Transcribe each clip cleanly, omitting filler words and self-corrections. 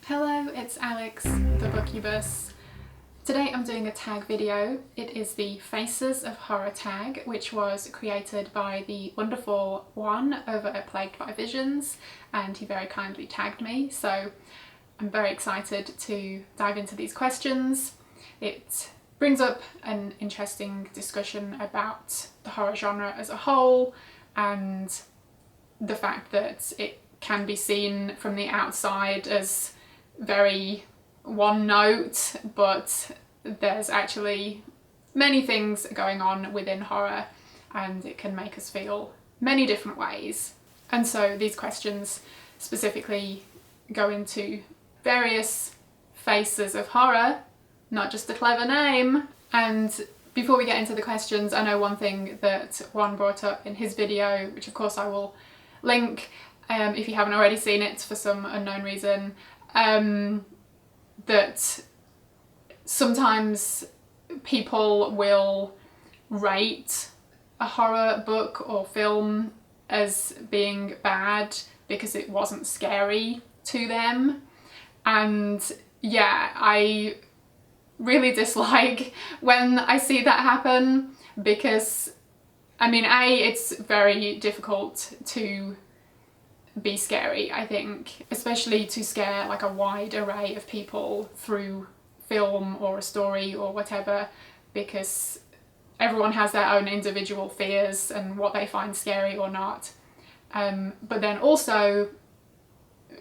Hello, it's Alex, the Booktubers. Today I'm doing a tag video. It is the Faces of Horror tag, which was created by the wonderful Juan over at Plagued by Visions, and he very kindly tagged me, so I'm very excited to dive into these questions. It brings up an interesting discussion about the horror genre as a whole and the fact that it can be seen from the outside as very one note, but there's actually many things going on within horror and it can make us feel many different ways. And so these questions specifically go into various faces of horror, not just a clever name. And before we get into the questions, I know one thing that Juan brought up in his video, which of course I will link if you haven't already seen it for some unknown reason, that sometimes people will rate a horror book or film as being bad because it wasn't scary to them. And yeah, I really dislike when I see that happen because, I mean, it's very difficult to be scary, I think, especially to scare like a wide array of people through film or a story or whatever, because everyone has their own individual fears and what they find scary or not. But then also,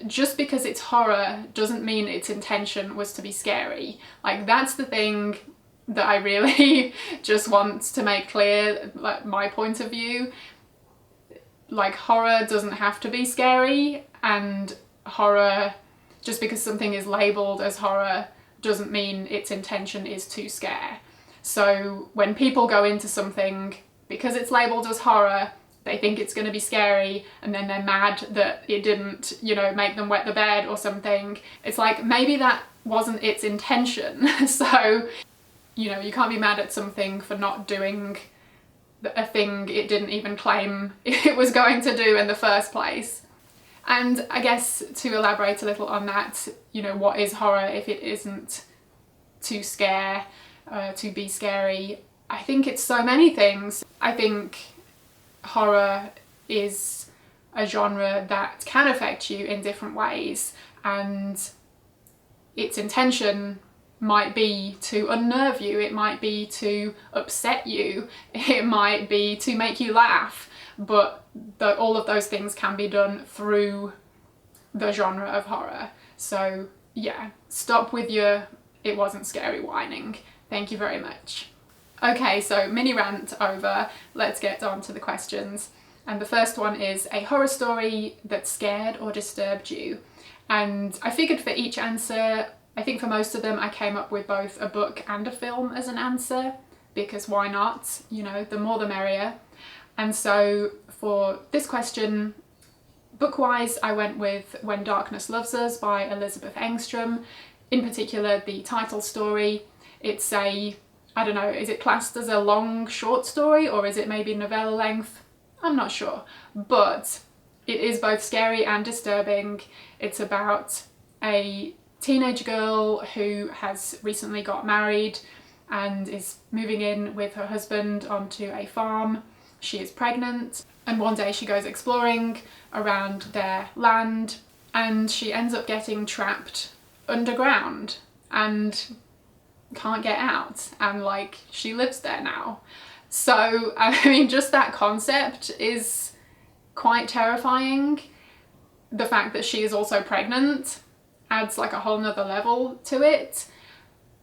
just because it's horror doesn't mean its intention was to be scary. Like, that's the thing that I really just want to make clear, like, my point of view. Like, horror doesn't have to be scary, and horror, just because something is labelled as horror doesn't mean its intention is to scare. So when people go into something because it's labelled as horror, they think it's going to be scary, and then they're mad that it didn't, you know, make them wet the bed or something. It's like, maybe that wasn't its intention. So, you know, you can't be mad at something for not doing a thing it didn't even claim it was going to do in the first place. And I guess to elaborate a little on that, you know, what is horror if it isn't to scare, to be scary? I think it's so many things. I think horror is a genre that can affect you in different ways, and its intention might be to unnerve you, it might be to upset you, it might be to make you laugh, but all of those things can be done through the genre of horror. So yeah, stop with your "it wasn't scary" whining. Thank you very much. Okay, so mini rant over, let's get on to the questions. And the first one is a horror story that scared or disturbed you. And I figured for each answer, I think for most of them I came up with both a book and a film as an answer, because why not? You know, the more the merrier. And so for this question, book-wise, I went with When Darkness Loves Us by Elizabeth Engstrom. In particular, the title story. It's I don't know, is it classed as a long short story or is it maybe novella length? I'm not sure, but it is both scary and disturbing. It's about a teenage girl who has recently got married and is moving in with her husband onto a farm. She is pregnant, and one day she goes exploring around their land and she ends up getting trapped underground and can't get out, and like, she lives there now. So I mean, just that concept is quite terrifying. The fact that she is also pregnant adds like a whole nother level to it.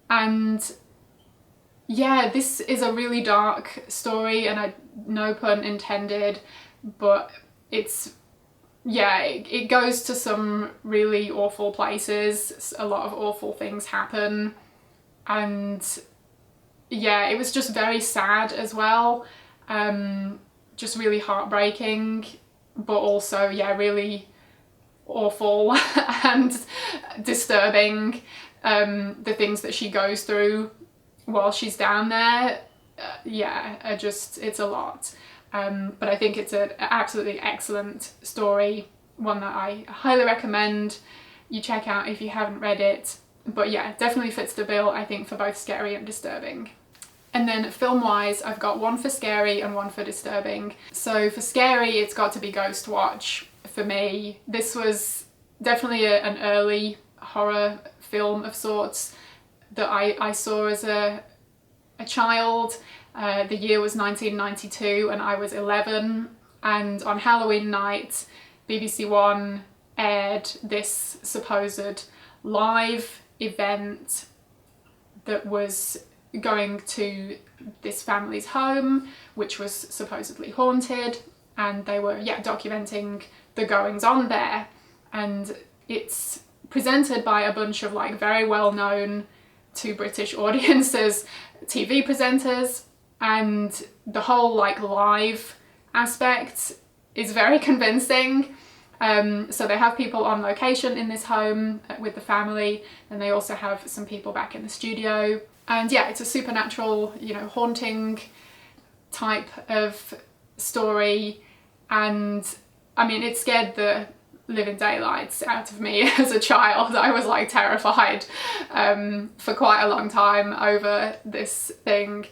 And yeah, this is a really dark story, and no pun intended, but it's, yeah, it goes to some really awful places. A lot of awful things happen, and yeah, it was just very sad as well. Just really heartbreaking, but also, yeah, really awful and disturbing. The things that she goes through while she's down there, yeah, it's a lot. But I think it's an absolutely excellent story, one that I highly recommend. you check out if you haven't read it. But yeah, definitely fits the bill, I think, for both scary and disturbing. And then film-wise, I've got one for scary and one for disturbing. So for scary, it's got to be Ghost Watch for me. This was definitely an early horror film of sorts that I saw as a child. The year was 1992 and I was 11, and on Halloween night, BBC One aired this supposed live event that was going to this family's home, which was supposedly haunted, and they were documenting the goings on there. And it's presented by a bunch of like very well known to British audiences TV presenters, and the whole like live aspect is very convincing. So they have people on location in this home with the family, and they also have some people back in the studio. And yeah, it's a supernatural, you know, haunting type of story. And I mean, it scared the living daylights out of me as a child. I was like terrified for quite a long time over this thing.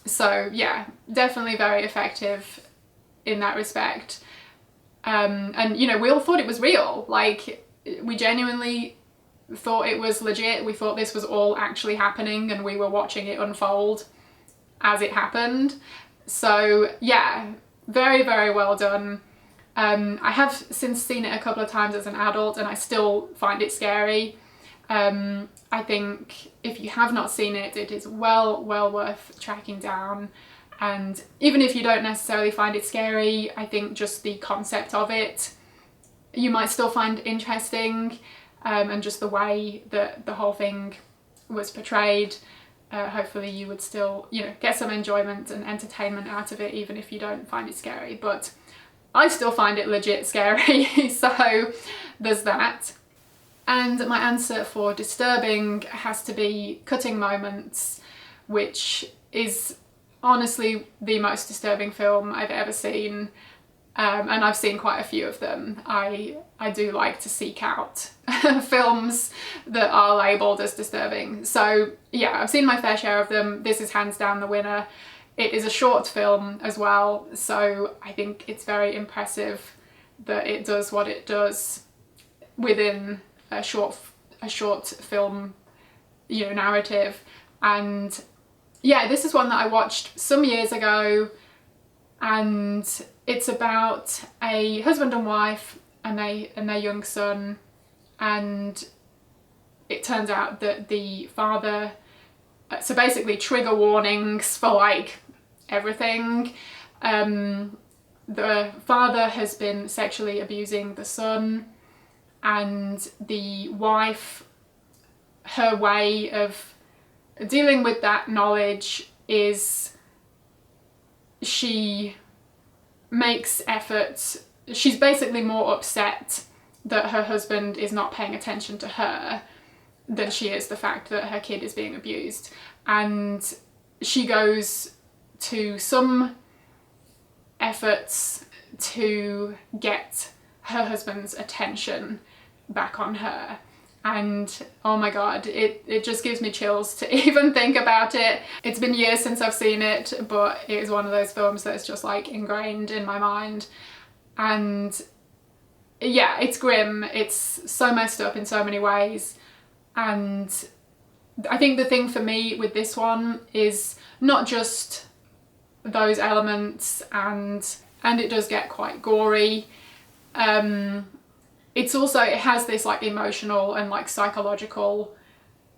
So yeah, definitely very effective in that respect. And you know, we all thought it was real. Like, we genuinely thought it was legit. We thought this was all actually happening and we were watching it unfold as it happened. So yeah, very, very well done. I have since seen it a couple of times as an adult and I still find it scary. I think if you have not seen it, it is well worth tracking down. And even if you don't necessarily find it scary, I think just the concept of it, you might still find interesting, and just the way that the whole thing was portrayed. Hopefully you would still, you know, get some enjoyment and entertainment out of it, even if you don't find it scary. But I still find it legit scary, so there's that. And my answer for disturbing has to be Cutting Moments, which is honestly the most disturbing film I've ever seen, and I've seen quite a few of them. I do like to seek out films that are labelled as disturbing. So yeah, I've seen my fair share of them. This is hands down the winner. It is a short film as well, so I think it's very impressive that it does what it does within a short film, you know, narrative. And yeah, this is one that I watched some years ago, and it's about a husband and wife and their young son, and it turns out that the father, so basically trigger warnings for like everything. The father has been sexually abusing the son, and the wife, her way of dealing with that knowledge is she makes efforts. She's basically more upset that her husband is not paying attention to her than she is the fact that her kid is being abused. And she goes to some efforts to get her husband's attention back on her. And oh my god, it just gives me chills to even think about it. It's been years since I've seen it, but it is one of those films that's just like ingrained in my mind. And yeah, it's grim. It's so messed up in so many ways. And I think the thing for me with this one is not just those elements, and it does get quite gory. It's also, it has this like emotional and like psychological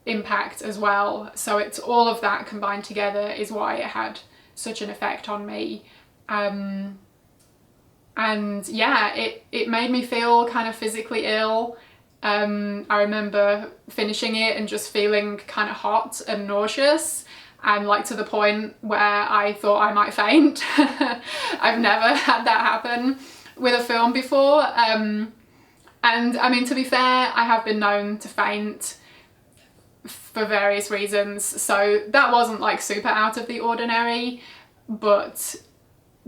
impact as well. So it's all of that combined together is why it had such an effect on me. And yeah, it made me feel kind of physically ill. I remember finishing it and just feeling kind of hot and nauseous, and like to the point where I thought I might faint. I've never had that happen with a film before. And I mean, to be fair, I have been known to faint for various reasons, so that wasn't like super out of the ordinary, but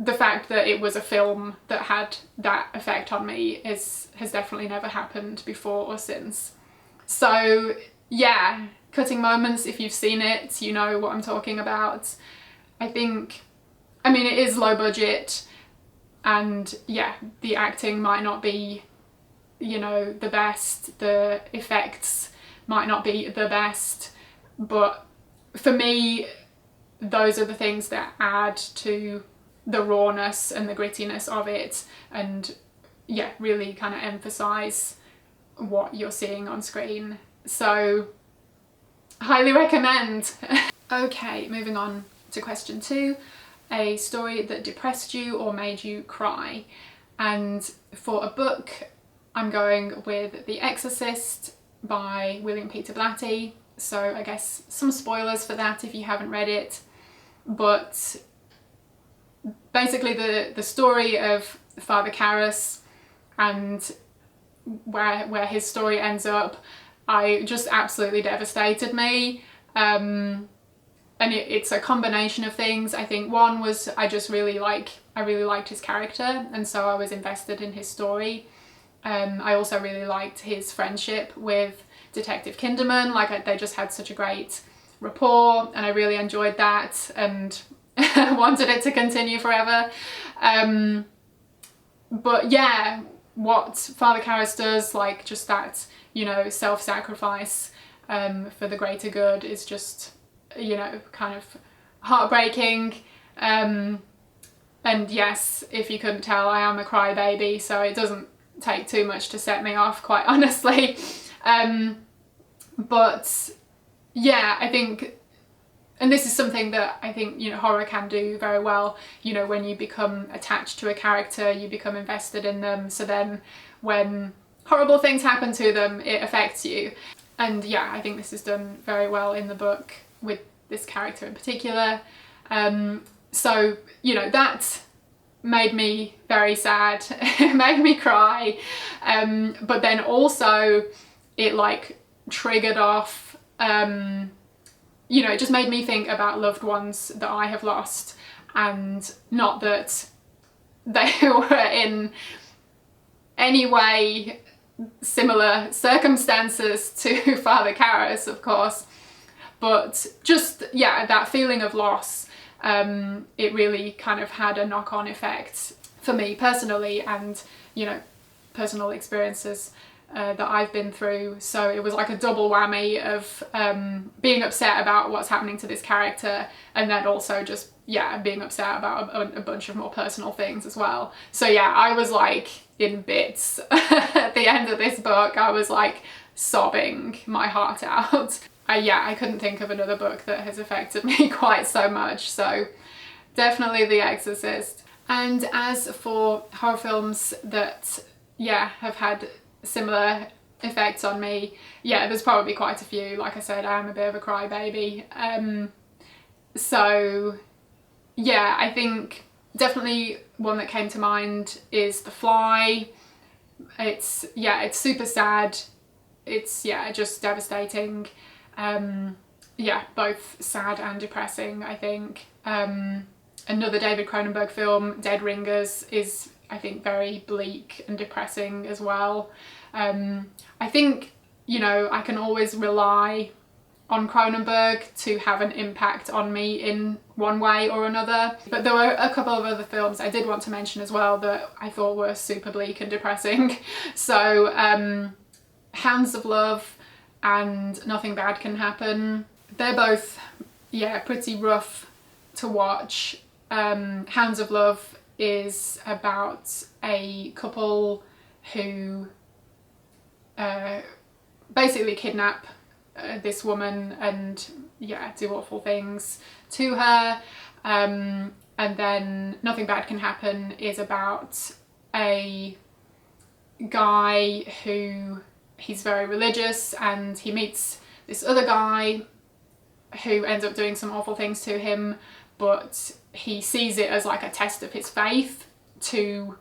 the fact that it was a film that had that effect on me has definitely never happened before or since. So yeah, Cutting Moments, if you've seen it, you know what I'm talking about. I mean, it is low budget, and yeah, the acting might not be, you know, the best, the effects might not be the best, but for me, those are the things that add to the rawness and the grittiness of it, and yeah, really kind of emphasize what you're seeing on screen. So highly recommend. Okay, moving on to question 2, a story that depressed you or made you cry. And for a book, I'm going with The Exorcist by William Peter Blatty. So I guess some spoilers for that if you haven't read it, but basically the story of Father Karras and where his story ends up, just absolutely devastated me. And it's a combination of things. I think one was I really liked his character, and so I was invested in his story. I also really liked his friendship with Detective Kinderman. Like, they just had such a great rapport, and I really enjoyed that and wanted it to continue forever. But yeah, what Father Karras does, like just that, you know, self-sacrifice for the greater good is just, you know, kind of heartbreaking. And yes, if you couldn't tell, I am a crybaby, so it doesn't take too much to set me off, quite honestly. But yeah, I think, and this is something that I think, you know, horror can do very well, you know, when you become attached to a character, you become invested in them, so then when horrible things happen to them, it affects you. And yeah, I think this is done very well in the book with this character in particular. So, you know, that made me very sad, it made me cry, but then also it like triggered off, you know, it just made me think about loved ones that I have lost, and not that they were in any way similar circumstances to Father Karras, of course, but just, yeah, that feeling of loss, it really kind of had a knock-on effect for me personally, and, you know, personal experiences that I've been through. So it was like a double whammy of being upset about what's happening to this character, and then also just, yeah, being upset about a bunch of more personal things as well. So yeah, I was like in bits at the end of this book. I was like sobbing my heart out. Yeah, I couldn't think of another book that has affected me quite so much, so definitely The Exorcist. And as for horror films that, yeah, have had similar effects on me, yeah, there's probably quite a few. Like I said, I am a bit of a crybaby. So yeah, I think definitely one that came to mind is The Fly. It's, yeah, it's super sad. It's, yeah, just devastating. Yeah, both sad and depressing, I think. Another David Cronenberg film, Dead Ringers, is, I think, very bleak and depressing as well. I think, you know, I can always rely on Cronenberg to have an impact on me in one way or another. But there were a couple of other films I did want to mention as well that I thought were super bleak and depressing. So Hounds of Love and Nothing Bad Can Happen. They're both, yeah, pretty rough to watch. Hounds of Love is about a couple who basically kidnap this woman and, yeah, do awful things to her. And then Nothing Bad Can Happen is about a guy who, he's very religious, and he meets this other guy who ends up doing some awful things to him, but he sees it as like a test of his faith to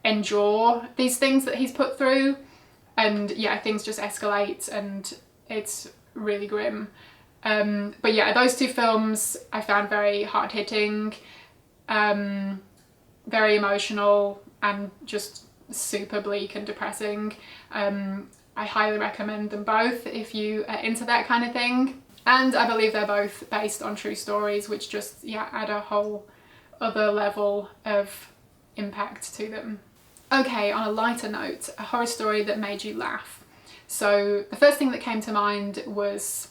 endure these things that he's put through. And yeah, things just escalate and it's really grim. But yeah, those two films I found very hard-hitting. very emotional and just super bleak and depressing. I highly recommend them both if you are into that kind of thing. And I believe they're both based on true stories, which just, yeah, add a whole other level of impact to them. Okay, on a lighter note, a horror story that made you laugh. So the first thing that came to mind was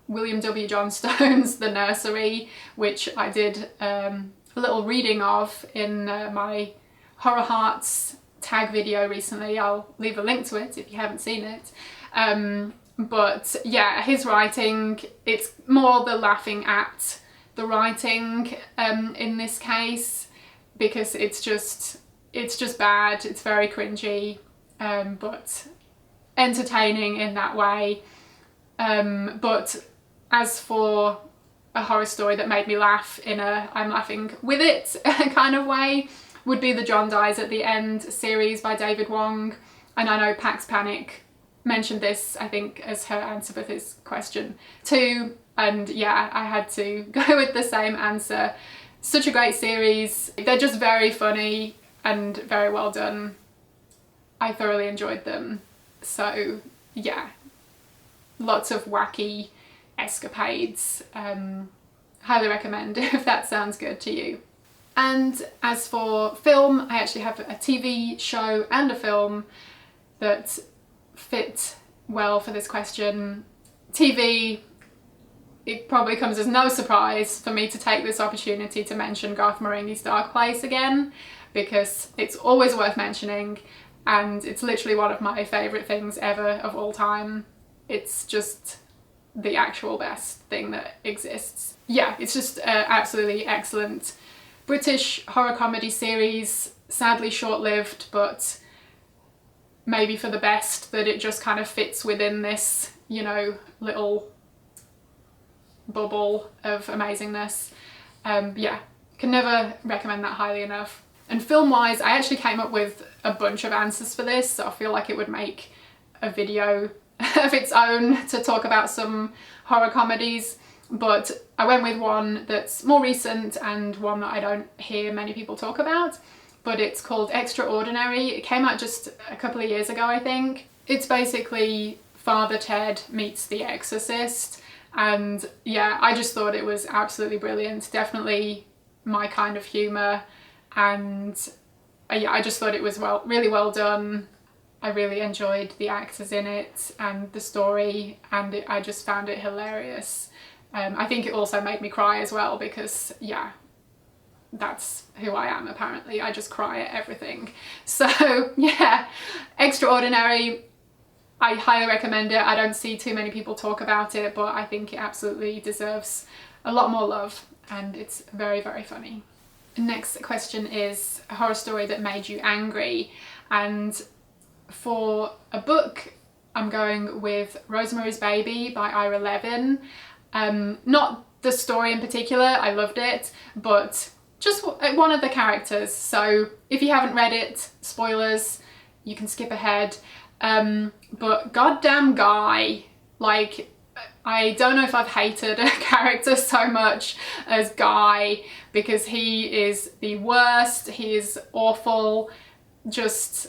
William W. Johnstone's The Nursery, which I did a little reading of in my Horror Hearts Tag video recently. I'll leave a link to it if you haven't seen it. But yeah, his writing, it's more the laughing at the writing in this case, because it's just bad, it's very cringy, but entertaining in that way. But as for a horror story that made me laugh in a I'm laughing with it kind of way, would be the John Dies at the End series by David Wong. And I know Pax Panic mentioned this, I think, as her answer for this question too. And yeah, I had to go with the same answer. Such a great series. They're just very funny and very well done. I thoroughly enjoyed them. So yeah, lots of wacky escapades. Highly recommend if that sounds good to you. And as for film, I actually have a TV show and a film that fit well for this question. TV, it probably comes as no surprise for me to take this opportunity to mention Garth Marenghi's Dark Place again, because it's always worth mentioning, and it's literally one of my favourite things ever of all time. It's just the actual best thing that exists. Yeah, it's just an absolutely excellent British horror comedy series, sadly short-lived, but maybe for the best that it just kind of fits within this, you know, little bubble of amazingness. Yeah, can never recommend that highly enough. And film-wise, I actually came up with a bunch of answers for this, so I feel like it would make a video of its own to talk about some horror comedies, but I went with one that's more recent and one that I don't hear many people talk about, but it's called Extraordinary. It came out just a couple of years ago, I think. It's basically Father Ted meets The Exorcist, and yeah, I just thought it was absolutely brilliant. Definitely my kind of humour, and yeah, I just thought it was really well done. I really enjoyed the actors in it and the story, and I just found it hilarious. I think it also made me cry as well, because yeah, that's who I am apparently. I just cry at everything. So yeah, Extraordinary, I highly recommend it. I don't see too many people talk about it, but I think it absolutely deserves a lot more love, and it's very, very funny. Next question is a horror story that made you angry, and for a book I'm going with Rosemary's Baby by Ira Levin. Not the story in particular, I loved it, but just one of the characters. So if you haven't read it, spoilers, you can skip ahead. But goddamn Guy, like, I don't know if I've hated a character so much as Guy, because he is the worst, he is awful, just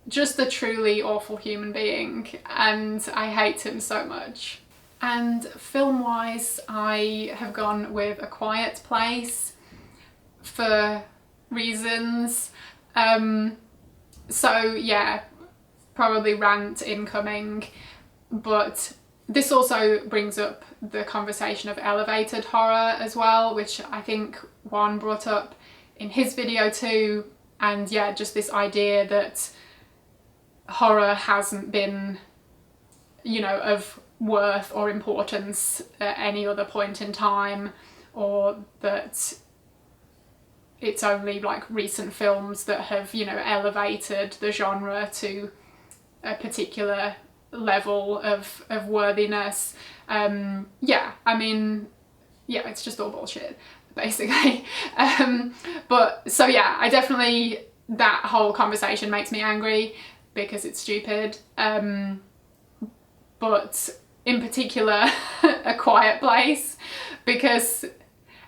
a truly awful human being, and I hate him so much. And film-wise, I have gone with A Quiet Place for reasons. So yeah, probably rant incoming, but this also brings up the conversation of elevated horror as well, which I think Juan brought up in his video too. And yeah, just this idea that horror hasn't been, you know, of worth or importance at any other point in time, or that it's only like recent films that have, you know, elevated the genre to a particular level of worthiness. Yeah, I mean, yeah, it's just all bullshit, basically. But so yeah, I definitely, that whole conversation makes me angry because it's stupid. But in particular, A Quiet Place, because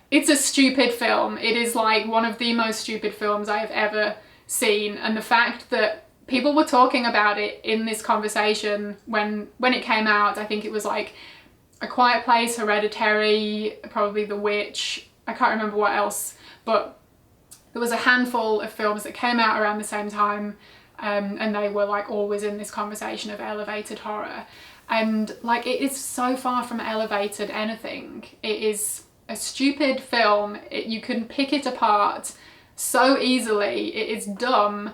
It's a stupid film. It is like one of the most stupid films I have ever seen, and the fact that people were talking about it in this conversation when it came out, I think it was like A Quiet Place, Hereditary, probably The Witch, I can't remember what else, but there was a handful of films that came out around the same time, and they were like always in this conversation of elevated horror. And like, it is so far from elevated anything. It is a stupid film. You can pick it apart so easily. It is dumb.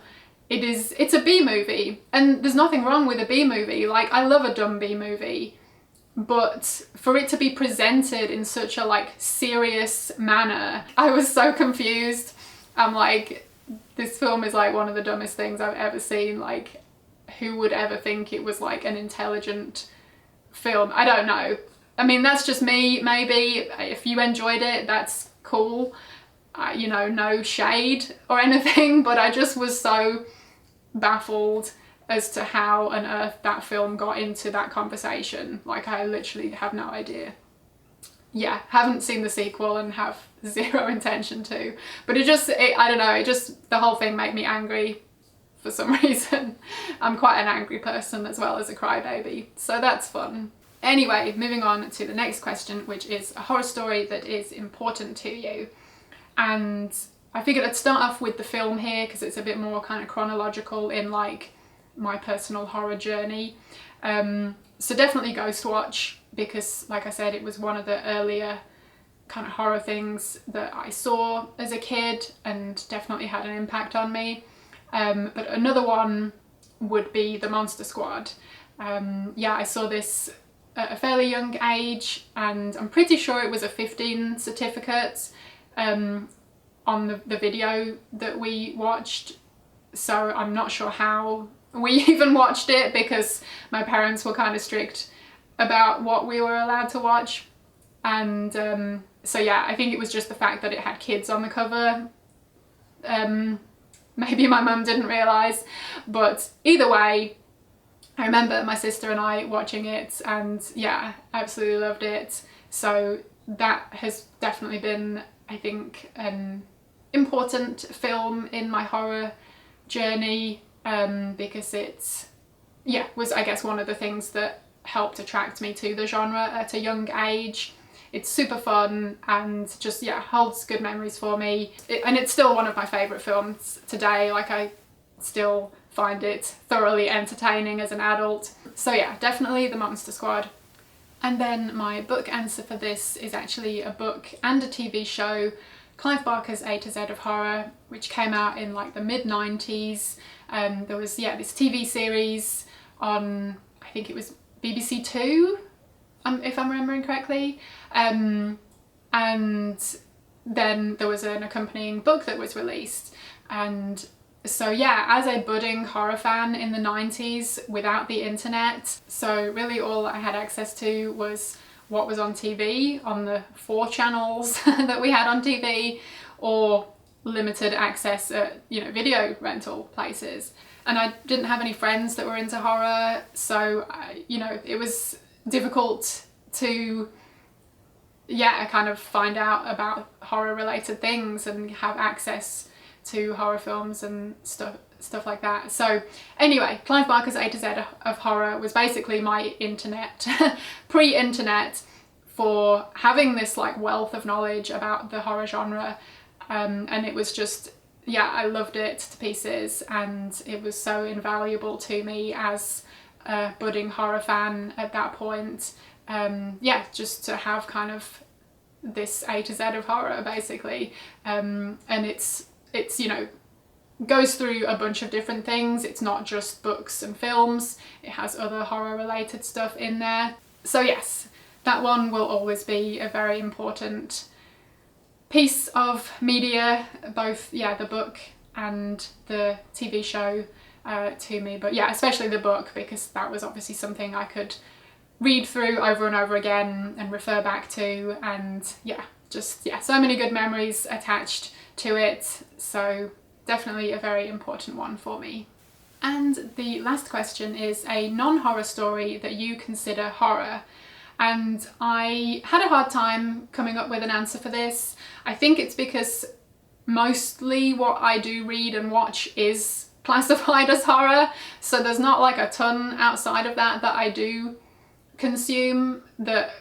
It's a B movie, and there's nothing wrong with a B movie. Like, I love a dumb B movie, but for it to be presented in such a like serious manner, I was so confused. I'm like, this film is like one of the dumbest things I've ever seen. Like, who would ever think it was like an intelligent film? I don't know. I mean, that's just me. Maybe if you enjoyed it, that's cool. You know, no shade or anything, but I just was so baffled as to how on earth that film got into that conversation. Like, I literally have no idea. Yeah, haven't seen the sequel and have zero intention to, but I don't know, the whole thing made me angry for some reason. I'm quite an angry person as well as a crybaby, so that's fun. Anyway, moving on to the next question, which is a horror story that is important to you. And I figured I'd start off with the film here because it's a bit more kind of chronological in like my personal horror journey. So definitely Ghostwatch, because like I said, it was one of the earlier kind of horror things that I saw as a kid and definitely had an impact on me. But another one would be The Monster Squad. Yeah, I saw this at a fairly young age, and I'm pretty sure it was a 15 certificate on the video that we watched. So I'm not sure how we even watched it, because my parents were kind of strict about what we were allowed to watch. And so yeah, I think it was just the fact that it had kids on the cover. Maybe my mum didn't realise, but either way, I remember my sister and I watching it, and yeah, absolutely loved it. So that has definitely been, I think, an important film in my horror journey, because it, yeah, was, I guess, one of the things that helped attract me to the genre at a young age. It's super fun and just, yeah, holds good memories for me. And it's still one of my favourite films today. Like, I still find it thoroughly entertaining as an adult. So yeah, definitely The Monster Squad. And then my book answer for this is actually a book and a TV show, Clive Barker's A to Z of Horror, which came out in like the mid-90s. There was, yeah, this TV series on, I think it was BBC Two, if I'm remembering correctly. And then there was an accompanying book that was released. And so yeah, as a budding horror fan in the 90s without the internet, so really all I had access to was what was on TV, on the 4 channels that we had on TV, or limited access at, you know, video rental places. And I didn't have any friends that were into horror, so you know, it was difficult to, yeah, kind of find out about horror related things and have access to horror films and stuff like that. So anyway, Clive Barker's A to Z of Horror was basically my internet, pre-internet, for having this like wealth of knowledge about the horror genre. And it was just, yeah, I loved it to pieces, and it was so invaluable to me as a budding horror fan at that point. Yeah, just to have kind of this A to Z of horror basically. And it's, you know, goes through a bunch of different things. It's not just books and films, it has other horror related stuff in there. So yes, that one will always be a very important piece of media, both, yeah, the book and the TV show to me. But yeah, especially the book, because that was obviously something I could read through over and over again and refer back to, and yeah, just, yeah, so many good memories attached to it. So definitely a very important one for me. And the last question is a non-horror story that you consider horror. and I had a hard time coming up with an answer for this. I think it's because mostly what I do read and watch is classified as horror, so there's not like a ton outside of that I do consume that,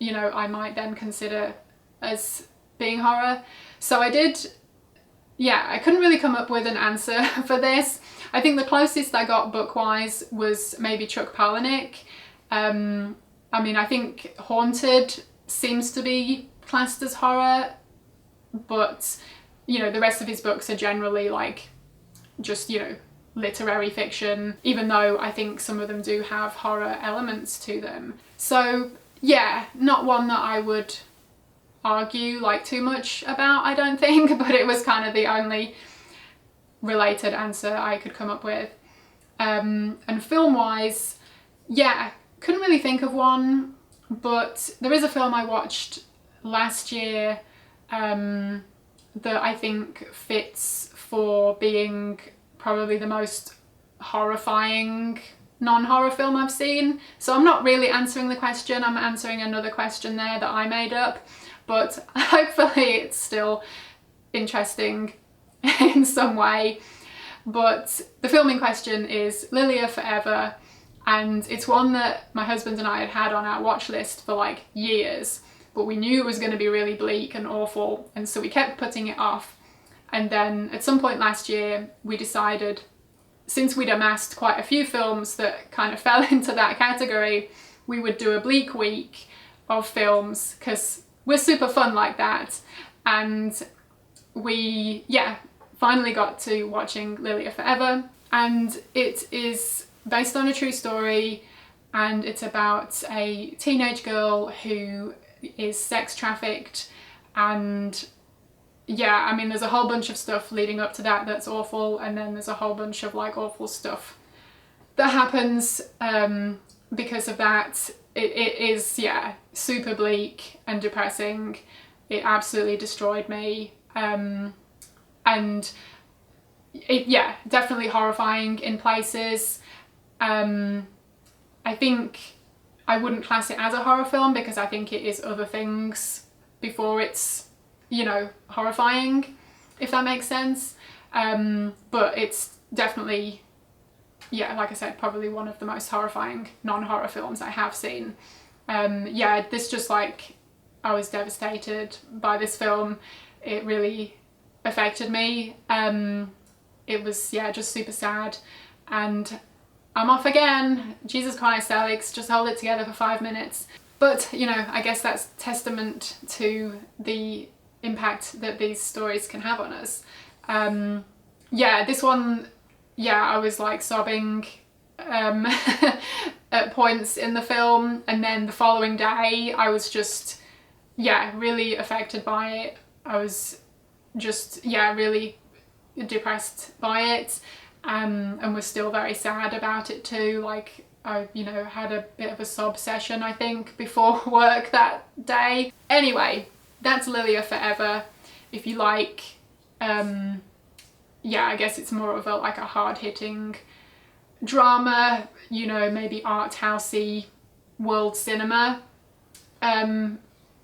you know, I might then consider as being horror. So I couldn't really come up with an answer for this. I think the closest I got book-wise was maybe Chuck Palahniuk. I mean, I think Haunted seems to be classed as horror, but, you know, the rest of his books are generally like just, you know, literary fiction, even though I think some of them do have horror elements to them. So yeah, not one that I would argue like too much about, I don't think, but it was kind of the only related answer I could come up with. And film-wise, yeah, couldn't really think of one, but there is a film I watched last year that I think fits for being probably the most horrifying non-horror film I've seen. So I'm not really answering the question, I'm answering another question there that I made up, but hopefully it's still interesting in some way. But the film in question is Lilia Forever, and it's one that my husband and I had had on our watch list for like years, but we knew it was going to be really bleak and awful, and so we kept putting it off. And then at some point last year we decided, since we'd amassed quite a few films that kind of fell into that category, we would do a Bleak week of films, because we're super fun like that. And we, yeah, finally got to watching Lilia Forever, and it is based on a true story, and it's about a teenage girl who is sex trafficked. And yeah, I mean, there's a whole bunch of stuff leading up to that that's awful, and then there's a whole bunch of like awful stuff that happens because of that. It is, yeah, super bleak and depressing. It absolutely destroyed me. And it, yeah, definitely horrifying in places. I think I wouldn't class it as a horror film because I think it is other things before it's, you know, horrifying, if that makes sense. But it's definitely, yeah, like I said, probably one of the most horrifying non-horror films I have seen. Yeah, this just like, I was devastated by this film. It really affected me. It was, yeah, just super sad. And I'm off again. Jesus Christ, Alex, just hold it together for 5 minutes. But, you know, I guess that's testament to the impact that these stories can have on us. Yeah, this one, yeah, I was like sobbing at points in the film, and then the following day I was just, yeah, really affected by it. I was just, yeah, really depressed by it, and was still very sad about it too. Like, I, you know, had a bit of a sob session, I think, before work that day. Anyway, that's Lilia Forever. If you like, yeah, I guess it's more of a like a hard-hitting drama, you know, maybe art housey world cinema,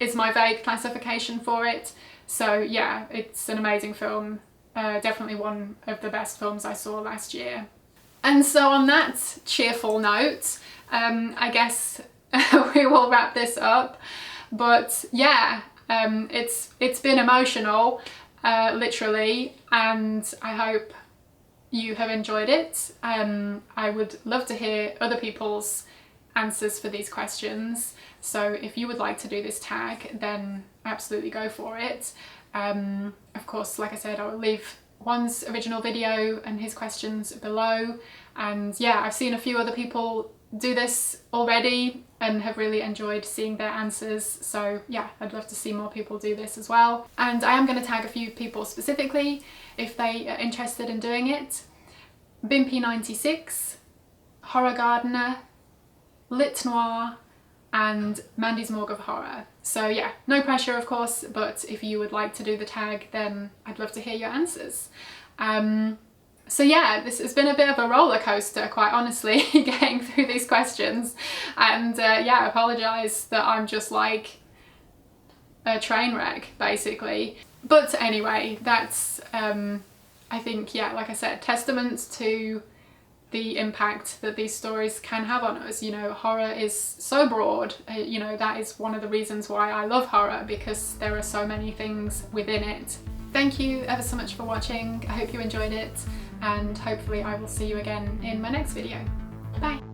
is my vague classification for it. So yeah, it's an amazing film. Definitely one of the best films I saw last year. And so on that cheerful note, I guess we will wrap this up. But yeah, it's been emotional, literally, and I hope you have enjoyed it. I would love to hear other people's answers for these questions. So if you would like to do this tag, then absolutely go for it. Of course, like I said, I will leave Juan's original video and his questions below. And yeah, I've seen a few other people do this already and have really enjoyed seeing their answers. So yeah, I'd love to see more people do this as well. And I am going to tag a few people specifically if they are interested in doing it. Bimpy96, Horror Gardener, Lit Noir, and Mandy's Morgue of Horror. So yeah, no pressure of course, but if you would like to do the tag, then I'd love to hear your answers. So yeah, this has been a bit of a roller coaster, quite honestly, getting through these questions. And yeah, I apologise that I'm just like a train wreck, basically. But anyway, that's, I think, yeah, like I said, testament to the impact that these stories can have on us. You know, horror is so broad. You know, that is one of the reasons why I love horror, because there are so many things within it. Thank you ever so much for watching. I hope you enjoyed it, and hopefully I will see you again in my next video. Bye!